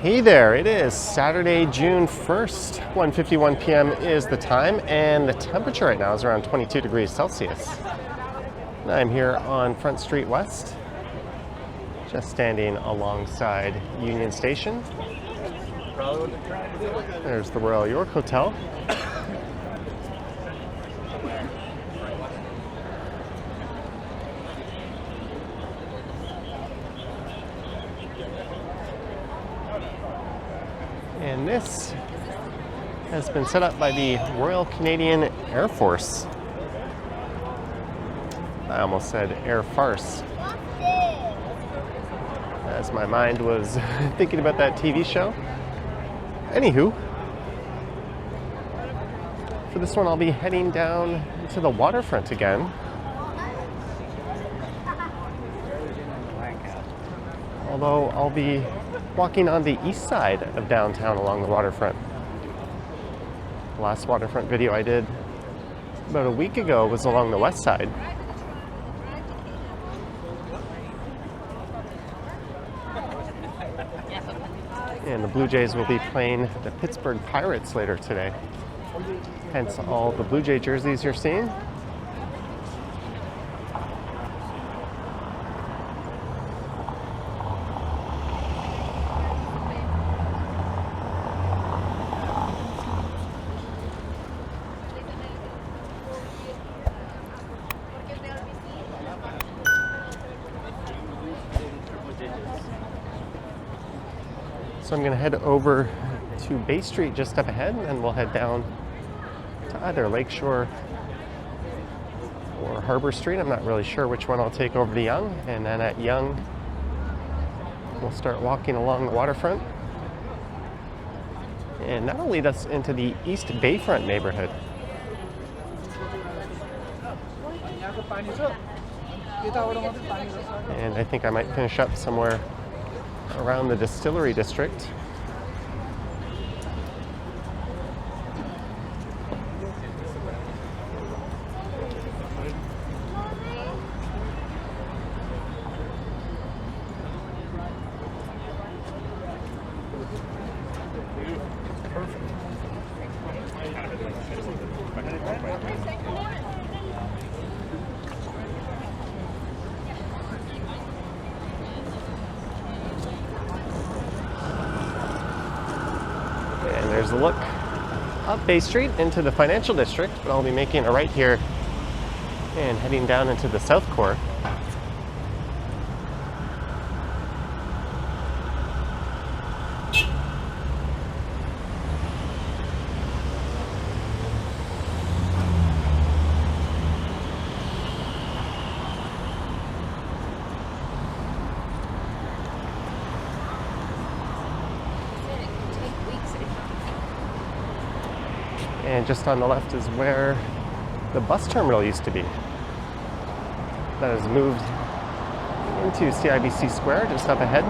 Hey there, it is Saturday, June 1st, 1:51 p.m. is the time, and the temperature right now is around 22 degrees Celsius. And I'm here on Front Street West, just standing alongside Union Station. There's the Royal York Hotel. And this has been set up by the Royal Canadian Air Force. I almost said air farce, as my mind was thinking about that TV show. Anywho, for this one I'll be heading down to the waterfront again. Although I'll be walking on the east side of downtown along the waterfront. The last waterfront video I did about a week ago was along the west side. And the Blue Jays will be playing the Pittsburgh Pirates later today. Hence all the Blue Jay jerseys you're seeing. So I'm going to head over to Bay Street just up ahead, and we'll head down to either Lakeshore or Harbor Street. I'm not really sure which one I'll take over to Yonge, and then at Yonge we'll start walking along the waterfront, and that'll lead us into the East Bayfront neighborhood. And I think I might finish up somewhere around the Distillery District. There's a look up Bay Street into the financial district, but I'll be making a right here and heading down into the South Core. And just on the left is where the bus terminal used to be. That has moved into CIBC Square just up ahead.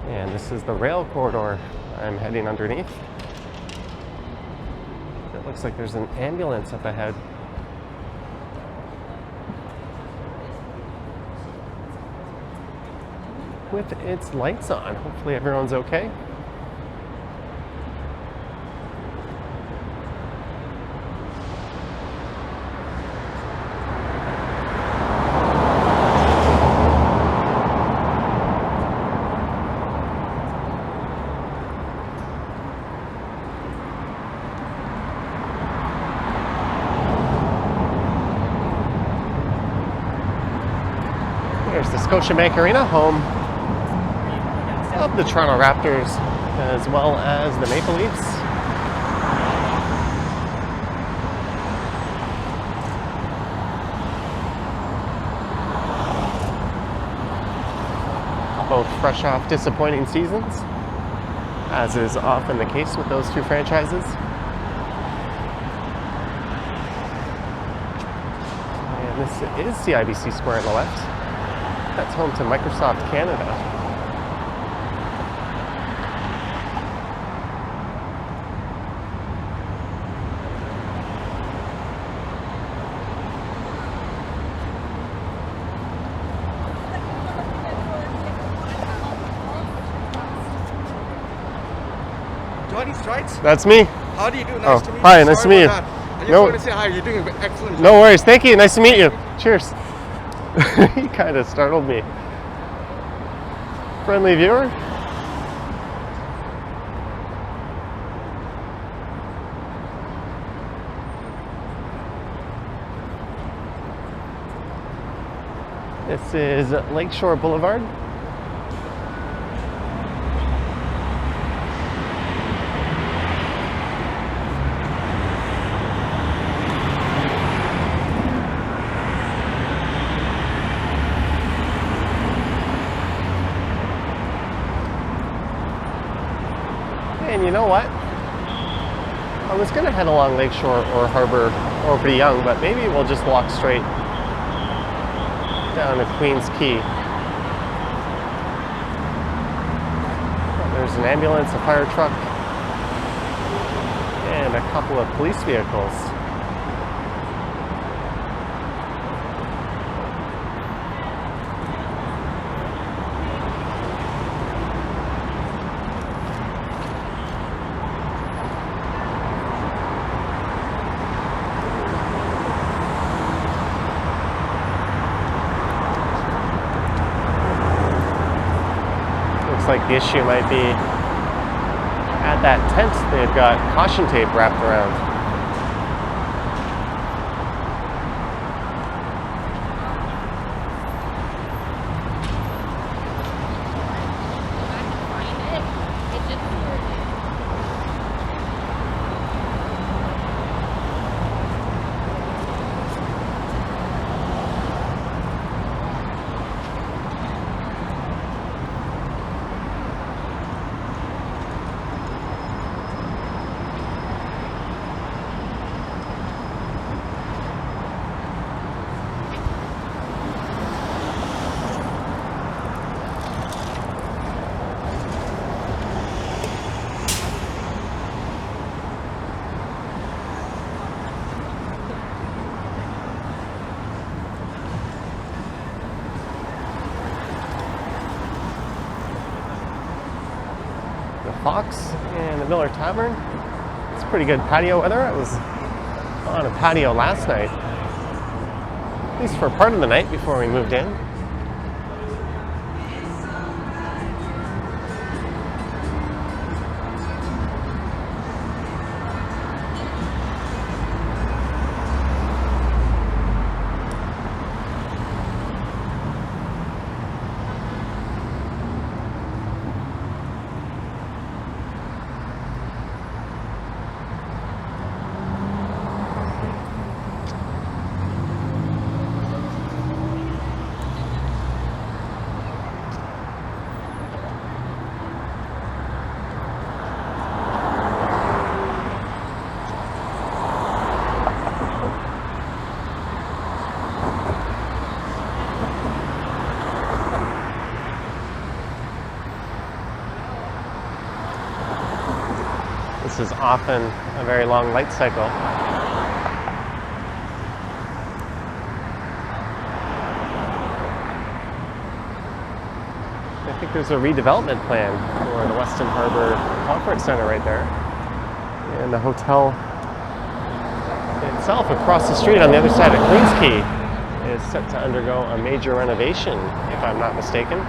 And this is the rail corridor I'm heading underneath. It looks like there's an ambulance up ahead. With its lights on. Hopefully everyone's okay. Scotiabank Arena, home of the Toronto Raptors as well as the Maple Leafs. Both fresh off disappointing seasons, as is often the case with those two franchises. And this is CIBC Square on the left. That's home to Microsoft Canada. That's me. How do you do? Nice to meet you. Hi, nice to meet you. I just want to say hi. You're doing an excellent job. No worries. Thank you. Nice to meet you. Cheers. He kind of startled me. Friendly viewer. This is Lakeshore Boulevard. And you know what? I was going to head along Lakeshore or Harbor or Pretty Young, but maybe we'll just walk straight down to Queens Quay. There's an ambulance, a fire truck, and a couple of police vehicles. Like the issue might be at that tent they've got caution tape wrapped around. Fox and the Miller Tavern. It's pretty good patio weather. I was on a patio last night, at least for part of the night before we moved in. This is often a very long light cycle. I think there's a redevelopment plan for the Weston Harbor Conference Center right there. And the hotel itself across the street on the other side of Queens Quay is set to undergo a major renovation, if I'm not mistaken.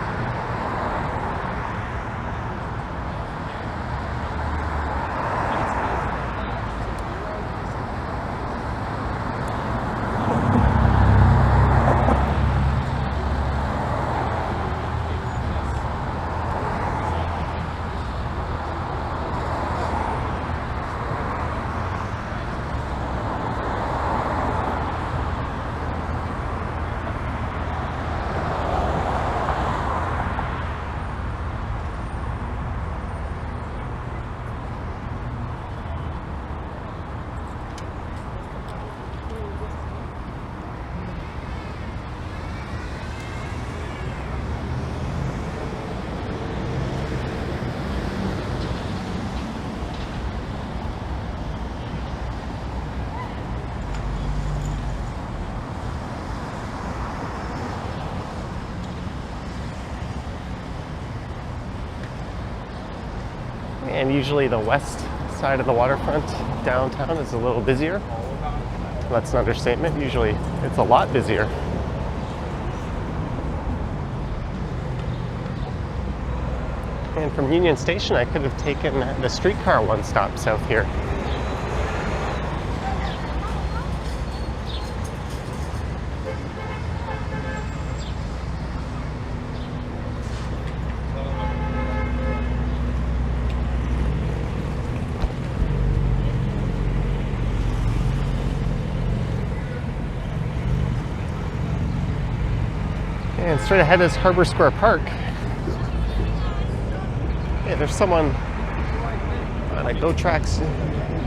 And usually the west side of the waterfront downtown is a little busier. That's an understatement. Usually it's a lot busier. And from Union Station, I could have taken the streetcar one stop south here. And straight ahead is Harbor Square Park. Yeah, there's someone on a GoTrax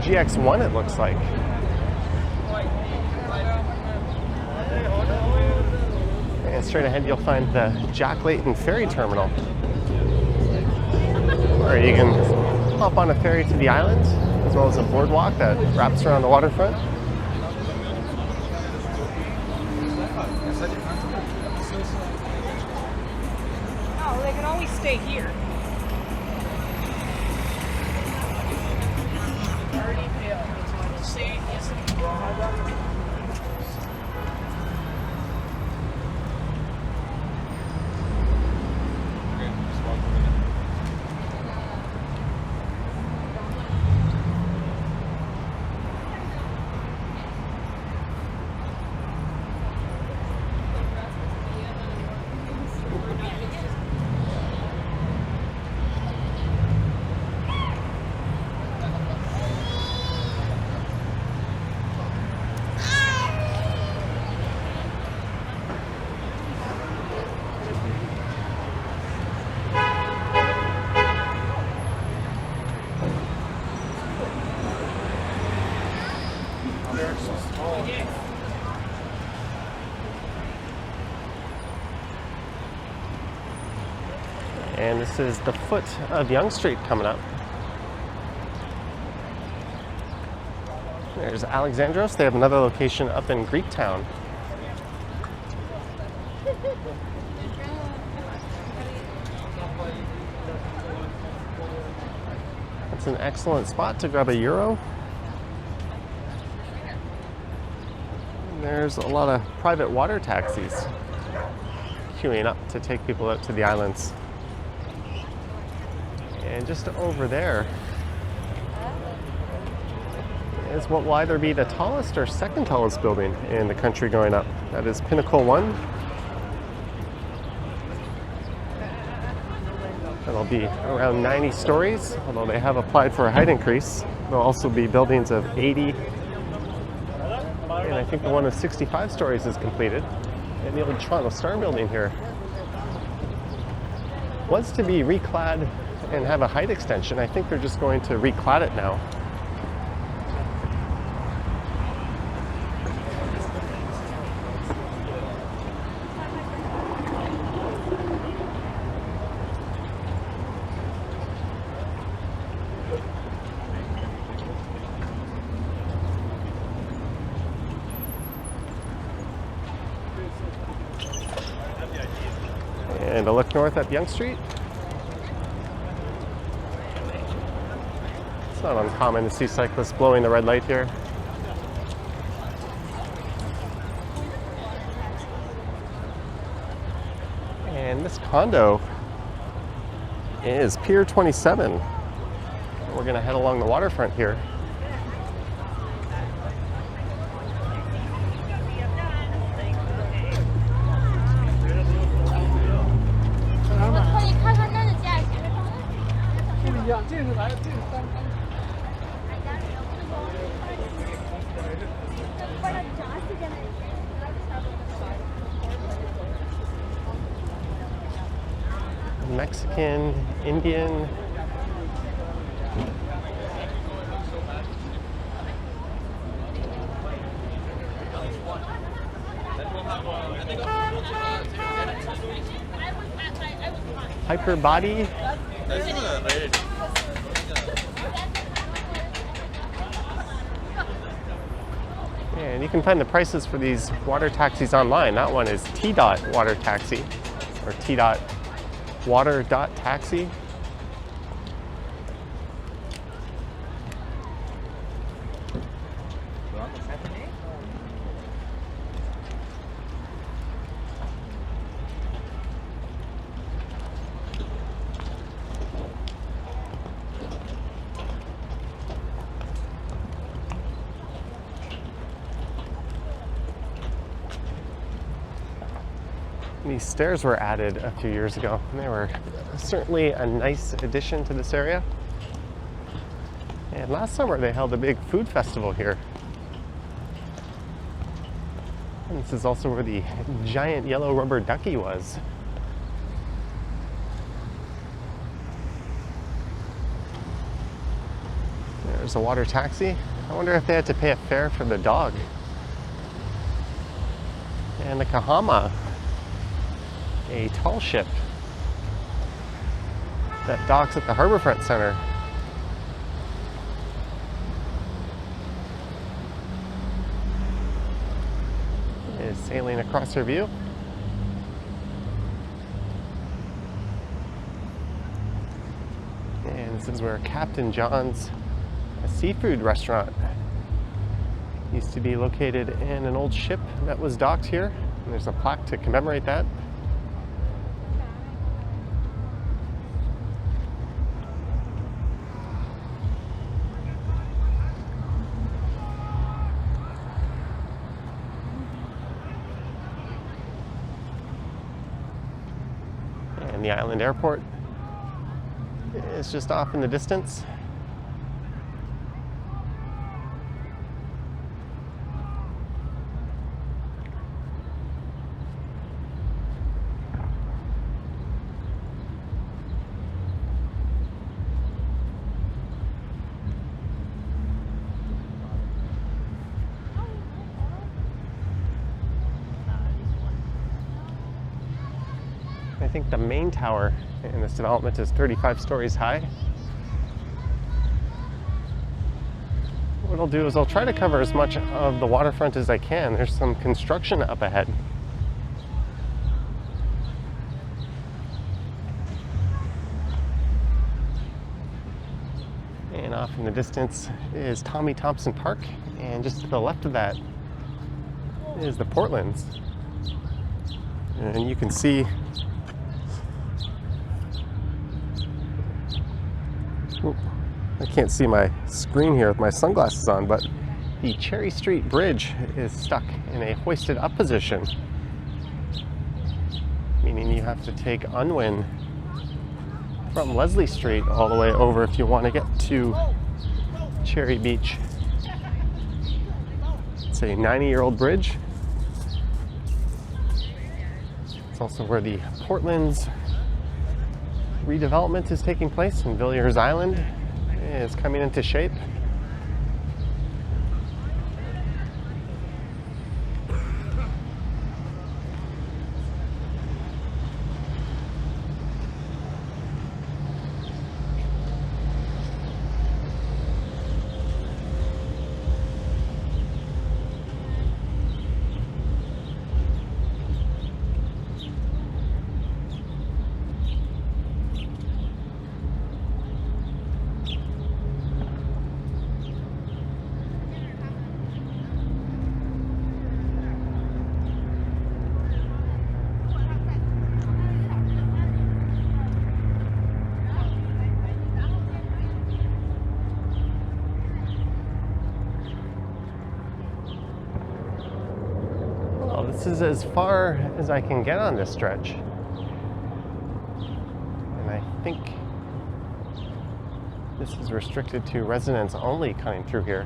GX1, it looks like. And straight ahead you'll find the Jack Layton Ferry Terminal, where you can hop on a ferry to the island, as well as a boardwalk that wraps around the waterfront. Oh, they can always stay here. And this is the foot of Yonge Street coming up. There's Alexandros. They have another location up in Greektown. It's an excellent spot to grab a Euro. There's a lot of private water taxis queuing up to take people out to the islands. And just over there is what will either be the tallest or second tallest building in the country going up. That is Pinnacle 1. That'll be around 90 stories, although they have applied for a height increase. There'll also be buildings of 80, and I think the one of 65 stories is completed. And the old Toronto Star building here was to be reclad and have a height extension. I think they're just going to reclad it now. And a look north up Yonge Street. It's not uncommon to see cyclists blowing the red light here. And this condo is Pier 27. We're going to head along the waterfront here. Mexican, Indian. Hyper body. And you can find the prices for these water taxis online. That one is T-Dot Water Taxi, or T-Dot Water.taxi. These stairs were added a few years ago, and they were certainly a nice addition to this area. And last summer they held a big food festival here. And this is also where the giant yellow rubber ducky was. There's a water taxi. I wonder if they had to pay a fare for the dog. And the Kahama, a tall ship that docks at the Harborfront Center. Is sailing across her view. And this is where Captain John's, a seafood restaurant, used to be located in an old ship that was docked here. And there's a plaque to commemorate that. And the island airport is just off in the distance. I think the main tower in this development is 35 stories high. What I'll do is I'll try to cover as much of the waterfront as I can. There's some construction up ahead. And off in the distance is Tommy Thompson Park, and just to the left of that is the Portlands. And you can see I can't see my screen here with my sunglasses on, but the Cherry Street Bridge is stuck in a hoisted up position, meaning you have to take Unwin from Leslie Street all the way over if you want to get to Cherry Beach. It's a 90-year-old bridge. It's also where the Portlands redevelopment is taking place, and Villiers Island is coming into shape. This is as far as I can get on this stretch. And I think this is restricted to residents only coming through here.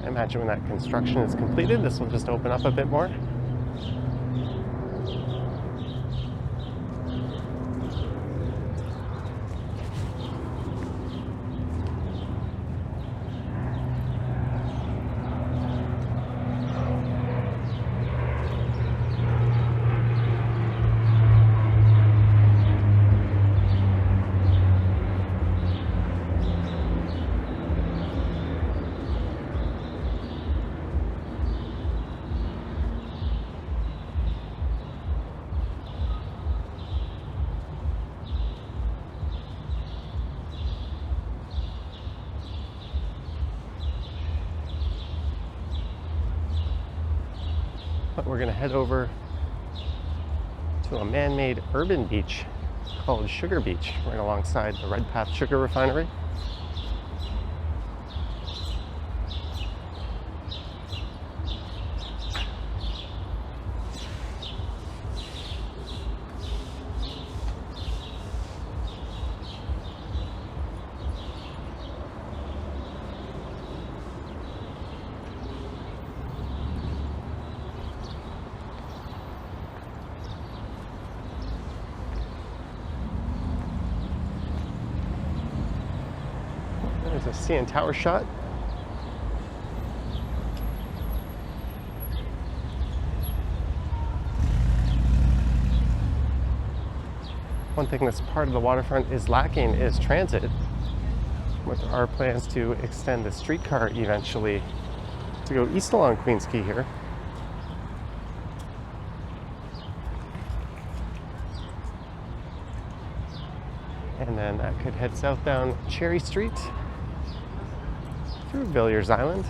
I imagine when that construction is completed, this will just open up a bit more. But we're gonna head over to a man-made urban beach called Sugar Beach, right alongside the Redpath Sugar Refinery. The CN Tower shot. One thing this part of the waterfront is lacking is transit, with our plans to extend the streetcar eventually to go east along Queens Quay here. And then that could head south down Cherry Street through Villiers Island.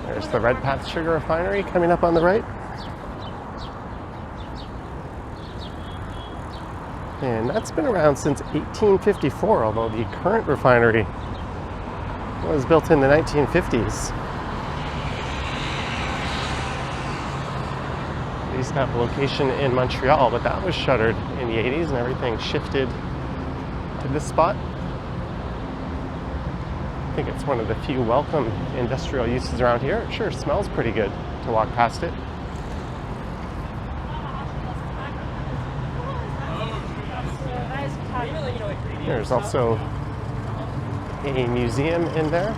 There's the Red Path Sugar Refinery coming up on the right. And that's been around since 1854, although the current refinery was built in the 1950s. They used to have a location in Montreal, but that was shuttered in the 80s and everything shifted to this spot. I think it's one of the few welcome industrial uses around here. It sure smells pretty good to walk past it. There's also a museum in there.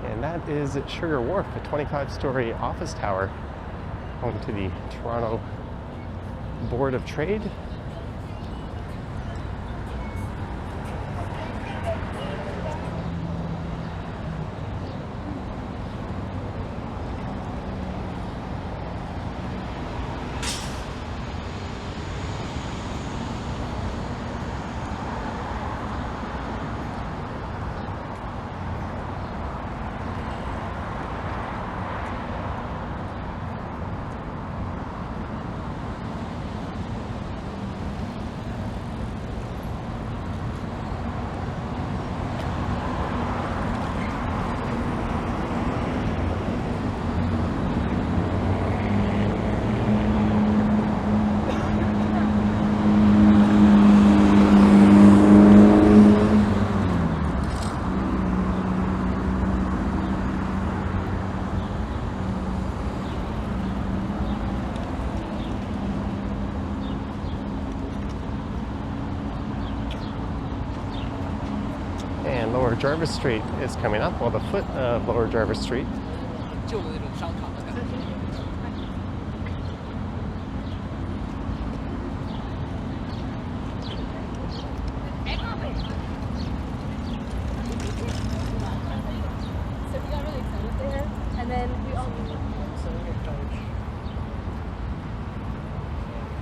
And that is at Sugar Wharf, a 25-story office tower home to the Toronto Board of Trade. And Lower Jarvis Street is coming up, well, the foot of Lower Jarvis Street.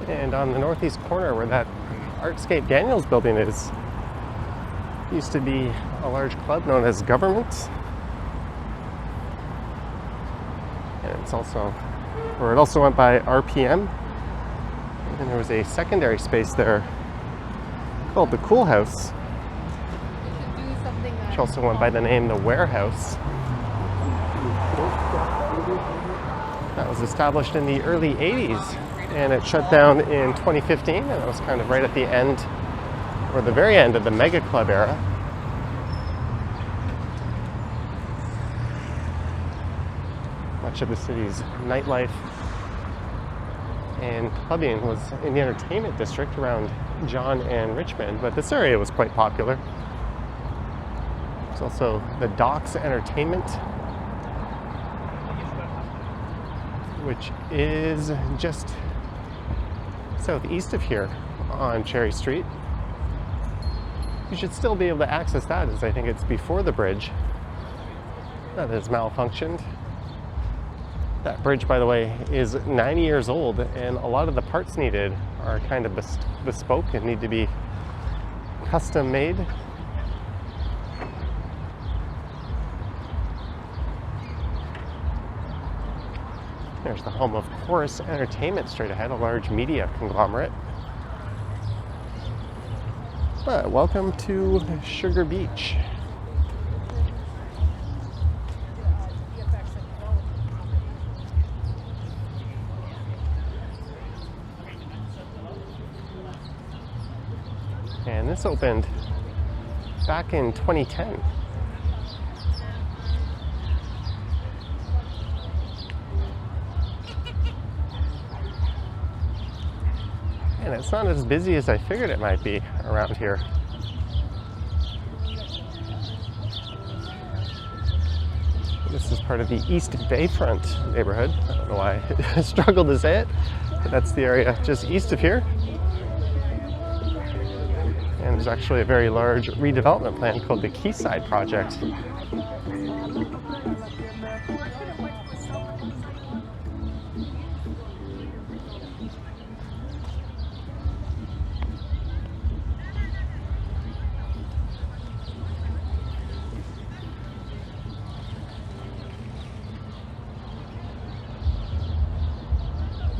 And on the northeast corner where that Artscape Daniels building is, used to be a large club known as Government. And it's also, or it also went by RPM. And there was a secondary space there called the Cool House, which also went by the name the Warehouse. That was established in the early 80s, and it shut down in 2015, and it was kind of right at the end, or the very end of the Mega Club era. Much of the city's nightlife and clubbing was in the entertainment district around John and Richmond, but this area was quite popular. There's also the Docks Entertainment, which is just southeast of here on Cherry Street. You should still be able to access that, as I think it's before the bridge that has malfunctioned. That bridge, by the way, is 90 years old, and a lot of the parts needed are kind of bespoke and need to be custom made. There's the home of Chorus Entertainment straight ahead, a large media conglomerate. But welcome to Sugar Beach. And this opened back in 2010. And it's not as busy as I figured it might be around here. This is part of the East Bayfront neighborhood. I don't know why I struggled to say it, but that's the area just east of here. And there's actually a very large redevelopment plan called the Quayside Project.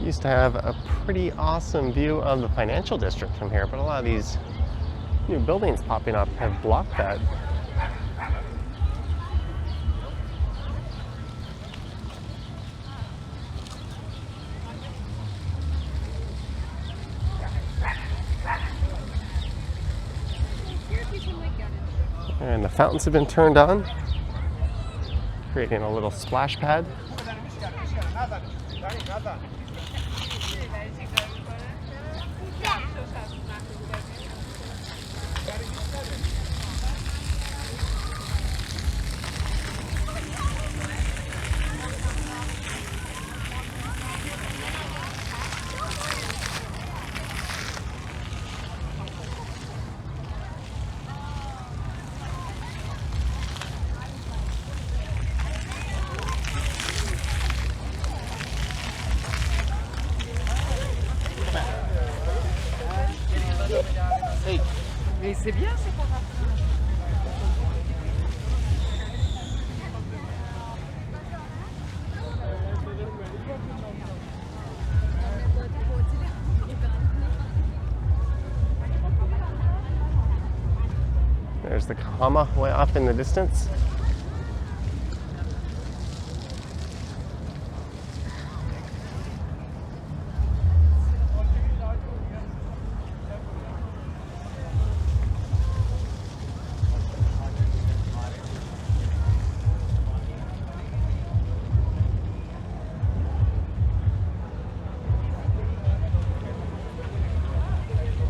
Used to have a pretty awesome view of the financial district from here, but a lot of these new buildings popping up have blocked that. And the fountains have been turned on, creating a little splash pad. Mais c'est bien, c'est pas grave. There's the Kahama way off in the distance.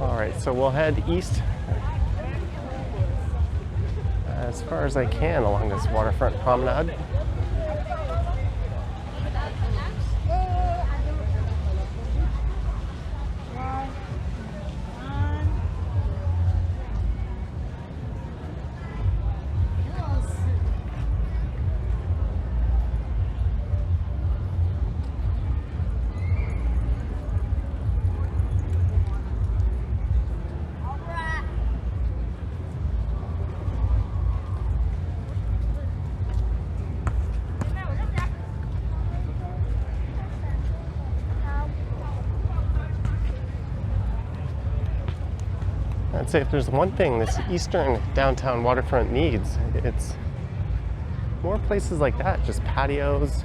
All right, so we'll head east as far as I can along this waterfront promenade. I'd say if there's one thing this eastern downtown waterfront needs, it's more places like that, just patios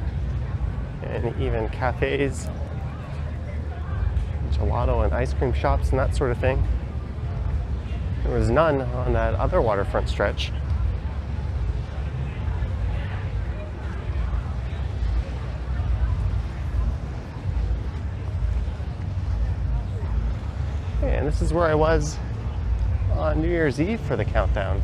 and even cafes, gelato and ice cream shops and that sort of thing. There was none on that other waterfront stretch. And this is where I was on New Year's Eve for the countdown.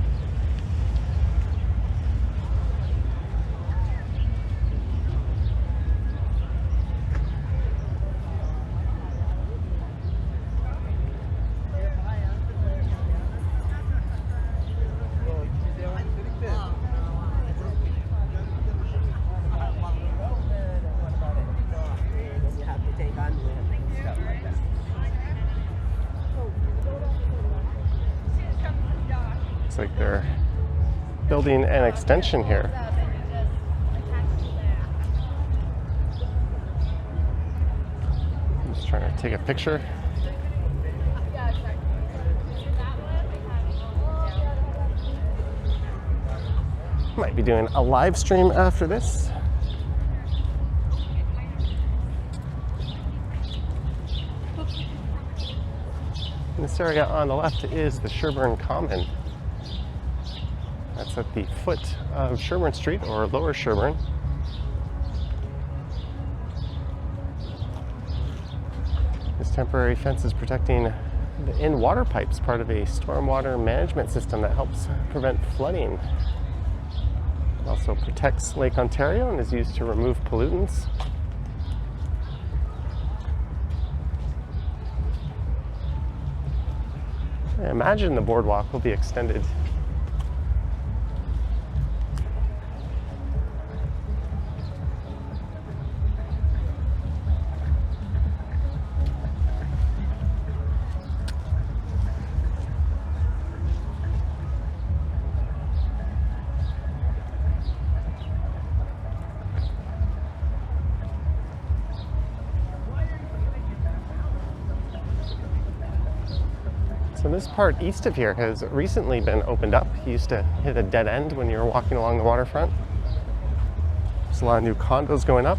Looks like they're building an extension here. I'm just trying to take a picture. Might be doing a live stream after this. And this area on the left is the Sherburne Common. That's at the foot of Sherburne Street, or Lower Sherburne. This temporary fence is protecting the in-water pipes, part of a stormwater management system that helps prevent flooding. It also protects Lake Ontario and is used to remove pollutants. I imagine the boardwalk will be extended. So this part east of here has recently been opened up. You used to hit a dead end when you were walking along the waterfront. There's a lot of new condos going up.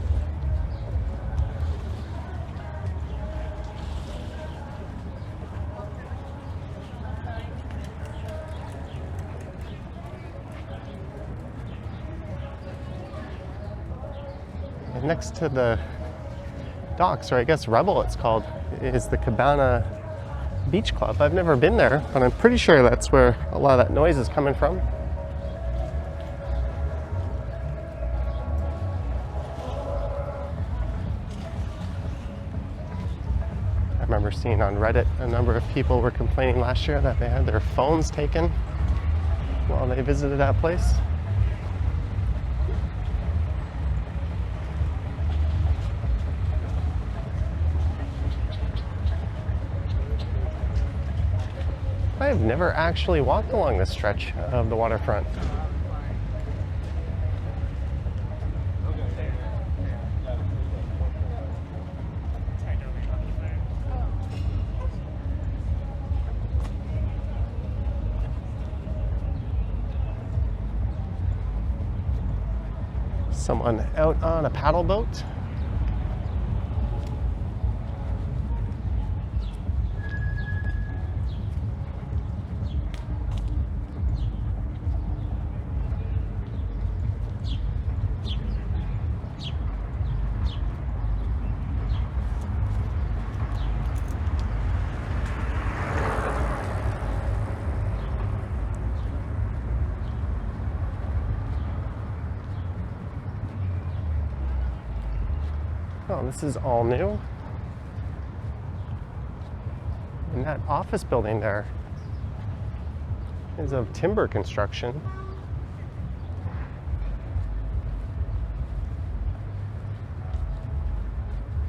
And next to the docks, or I guess Rebel it's called, is the Cabana Beach Club. I've never been there, but I'm pretty sure that's where a lot of that noise is coming from. I remember seeing on Reddit a number of people were complaining last year that they had their phones taken while they visited that place. I have never actually walked along this stretch of the waterfront. Someone out on a paddle boat. Oh, this is all new. And that office building there is of timber construction.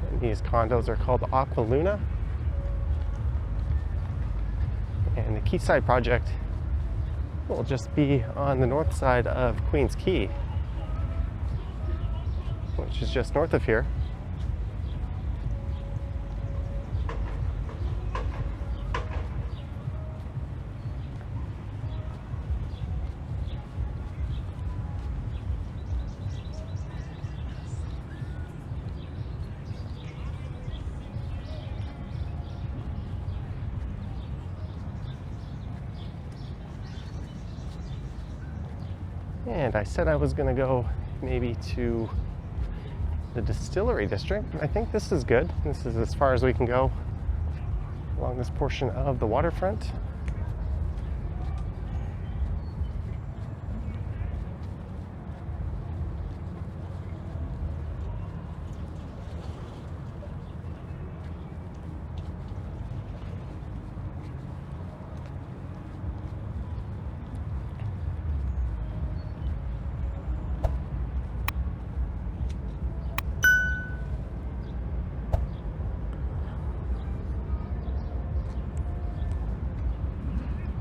And these condos are called Aqua Luna. And the Quayside project will just be on the north side of Queens Quay, which is just north of here. And I said I was going to go maybe to the distillery district. I think this is good. This is as far as we can go along this portion of the waterfront.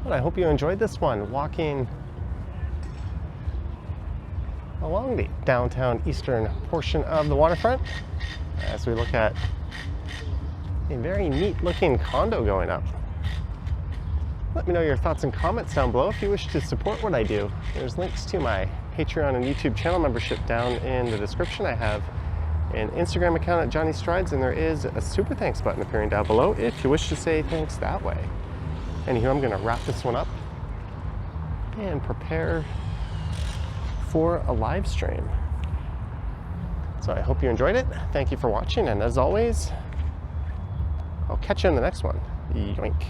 But I hope you enjoyed this one, walking along the downtown eastern portion of the waterfront as we look at a very neat looking condo going up. Let me know your thoughts and comments down below if you wish to support what I do. There's links to my Patreon and YouTube channel membership down in the description. I have an Instagram account at Johnny Strides, and there is a super thanks button appearing down below if you wish to say thanks that way. Anywho, I'm gonna wrap this one up and prepare for a live stream. So I hope you enjoyed it. Thank you for watching, and as always, I'll catch you in the next one. Yoink.